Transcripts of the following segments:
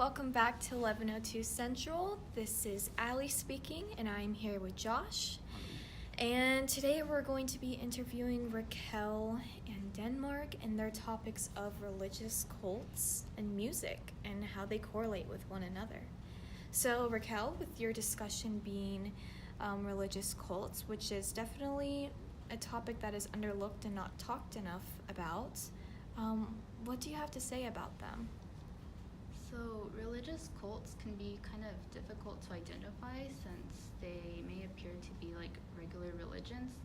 welcome back to 1102 Central. This is Allie speaking, and I'm here with Josh. And today we're going to be interviewing Raquel and Denmark and their topics of religious cults and music and how they correlate with one another. So Raquel, with your discussion being religious cults, which is definitely a topic that is underlooked and not talked enough about, what do you have to say about them? So religious cults can be kind of difficult to identify since they may appear to be like regular religions,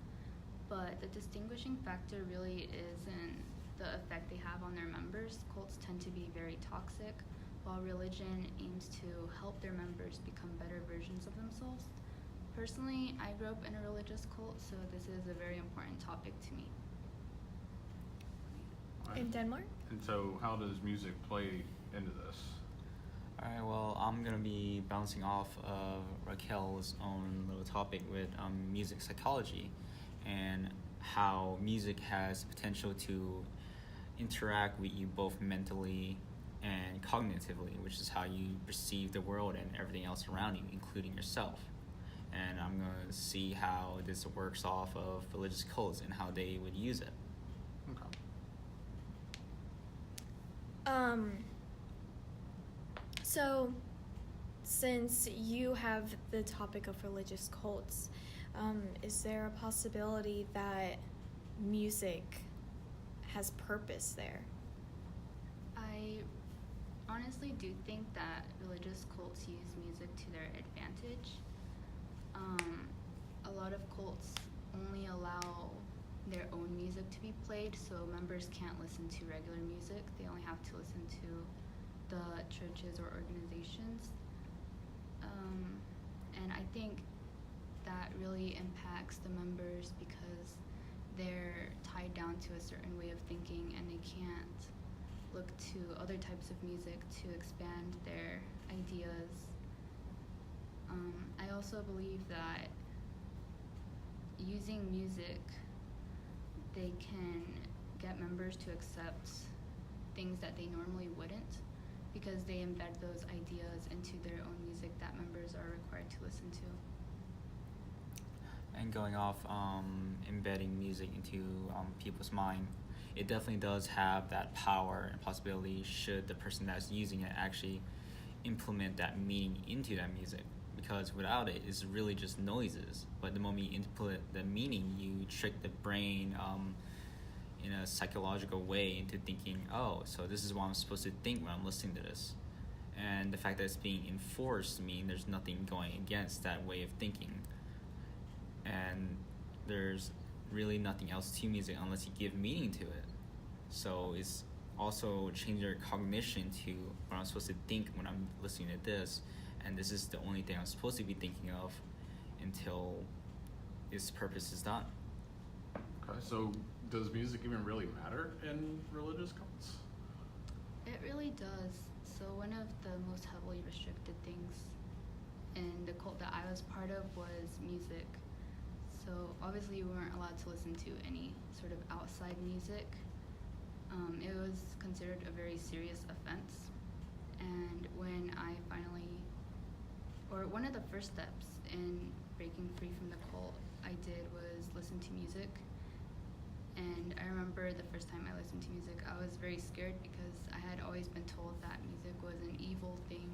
but the distinguishing factor really is in the effect they have on their members. Cults tend to be very toxic, while religion aims to help their members become better versions of themselves. Personally, I grew up in a religious cult, so this is a very important topic to me. In Denmark? And so how does music play into this? Alright, well, I'm going to be bouncing off of Raquel's own little topic with music psychology and how music has potential to interact with you both mentally and cognitively, which is how you perceive the world and everything else around you, including yourself. And I'm going to see how this works off of religious cults and how they would use it. Okay. So, since you have the topic of religious cults, is there a possibility that music has purpose there? I honestly do think that religious cults use music to their advantage. A lot of cults only allow their own music to be played, so members can't listen to regular music. They only have to listen to the churches or organizations. And I think that really impacts the members because they're tied down to a certain way of thinking and they can't look to other types of music to expand their ideas. I also believe that using music, they can get members to accept things that they normally wouldn't because they embed those ideas into their own music that members are required to listen to. And going off embedding music into people's mind, it definitely does have that power and possibility should the person that's using it actually implement that meaning into that music. Because without it, it's really just noises. But the moment you input the meaning, you trick the brain in a psychological way into thinking, oh, so this is what I'm supposed to think when I'm listening to this. And the fact that it's being enforced means there's nothing going against that way of thinking. And there's really nothing else to music unless you give meaning to it. So it's also changing your cognition to what I'm supposed to think when I'm listening to this. And this is the only thing I'm supposed to be thinking of until its purpose is done. Okay, so does music even really matter in religious cults? It really does. So one of the most heavily restricted things in the cult that I was part of was music. So obviously we weren't allowed to listen to any sort of outside music. It was considered a very serious offense. And when I one of the first steps in breaking free from the cult I did was listen to music. And I remember the first time I listened to music, I was very scared because I had always been told that music was an evil thing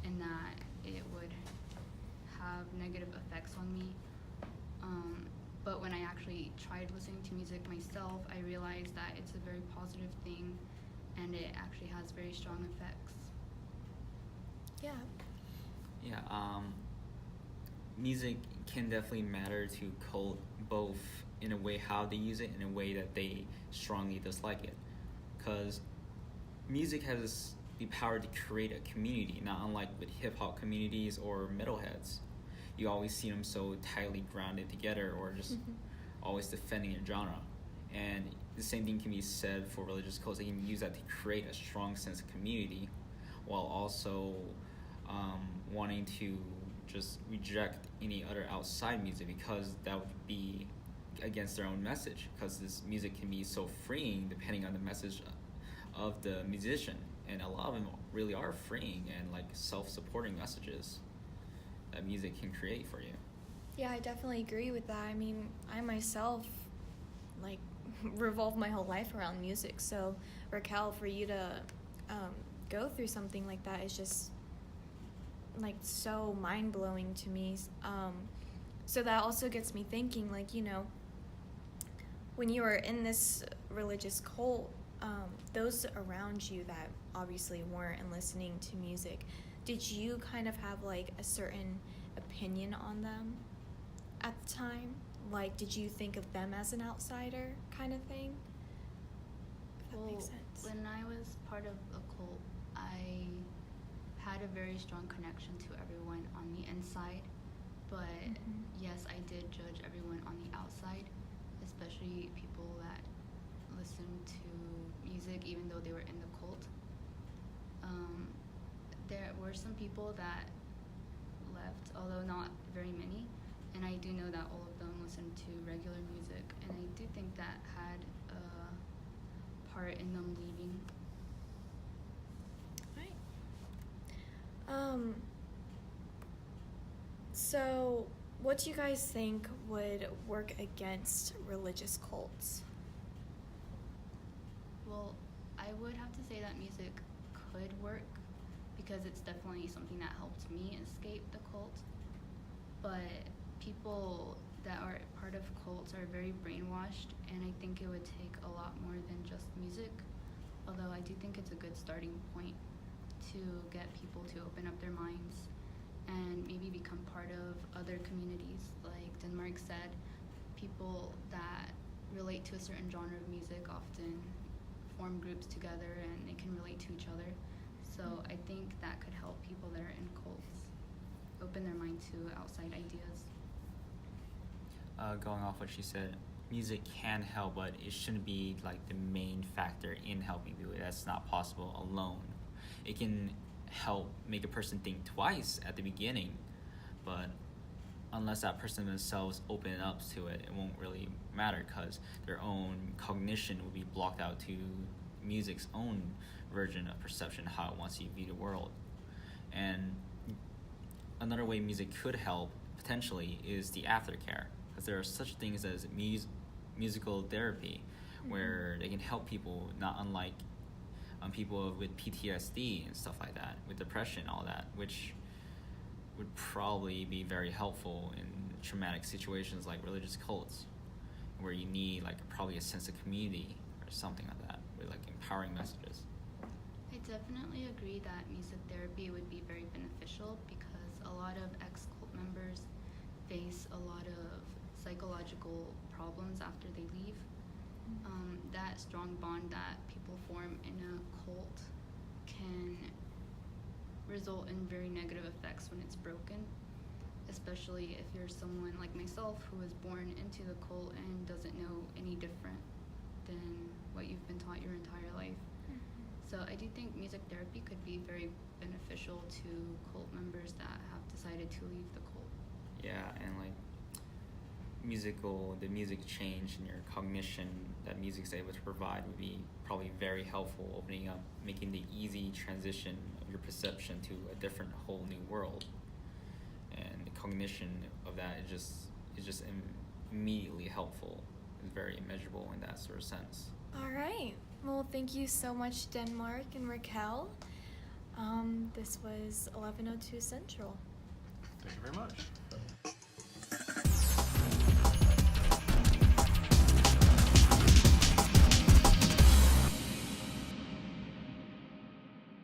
and that it would have negative effects on me. But when I actually tried listening to music myself, I realized that it's a very positive thing and it actually has very strong effects. Yeah. Yeah, music can definitely matter to cult both in a way how they use it and in a way that they strongly dislike it. Because music has the power to create a community, not unlike with hip-hop communities or metalheads. You always see them so tightly grounded together or just always defending a genre. And the same thing can be said for religious cults. They can use that to create a strong sense of community while also wanting to just reject any other outside music because that would be against their own message, because this music can be so freeing depending on the message of the musician. and a lot of them really are freeing and like self-supporting messages that music can create for you. Yeah, I definitely agree with that. I mean, I myself, like, revolve my whole life around music. So, Raquel, for you to go through something like that is just, like, so mind-blowing to me. So that also gets me thinking, like, you know, when you were in this religious cult, those around you that obviously weren't listening to music, did you kind of have, like, a certain opinion on them at the time? Like, did you think of them as an outsider kind of thing? If that makes sense. When I was part of a cult, I had a very strong connection to everyone on the inside, but yes, I did judge everyone on the outside, especially people that listened to music even though they were in the cult. There were some people that left, although not very many, and I do know that all of them listened to regular music, and I do think that had a part in them leaving. Right. So what do you guys think would work against religious cults? Well, I would have to say that music could work because it's definitely something that helped me escape the cult. But people that are part of cults are very brainwashed, and I think it would take a lot more than just music. Although I do think it's a good starting point to get people to open up their minds and maybe become part of other communities. Like Denmark said, people that relate to a certain genre of music often form groups together and they can relate to each other. So I think that could help people that are in cults open their mind to outside ideas. Going off what she said, music can help, but it shouldn't be like the main factor in helping people. That's not possible alone. It can help make a person think twice at the beginning, but unless that person themselves open up to it, it won't really matter because their own cognition will be blocked out to music's own version of perception, how it wants you to view the world. And another way music could help potentially is the aftercare, because there are such things as musical therapy, where they can help people, not unlike people with PTSD and stuff like that, with depression, all that, which would probably be very helpful in traumatic situations like religious cults, where you need like probably a sense of community or something like that, with like empowering messages. I definitely agree that music therapy would be very beneficial because a lot of ex-cult members face a lot of psychological problems after they leave. That strong bond that people form in a cult can result in very negative effects when it's broken, especially if you're someone like myself who was born into the cult and doesn't know any different than what you've been taught your entire life. So I do think music therapy could be very beneficial to cult members that have decided to leave the cult. Yeah, and like the music change in your cognition that music's able to provide would be probably very helpful, opening up, making the easy transition of your perception to a different whole new world. And the cognition of that is just immediately helpful. It's very immeasurable in that sort of sense. All right. Well, thank you so much, Denmark and Raquel. This was 1102 Central. Thank you very much.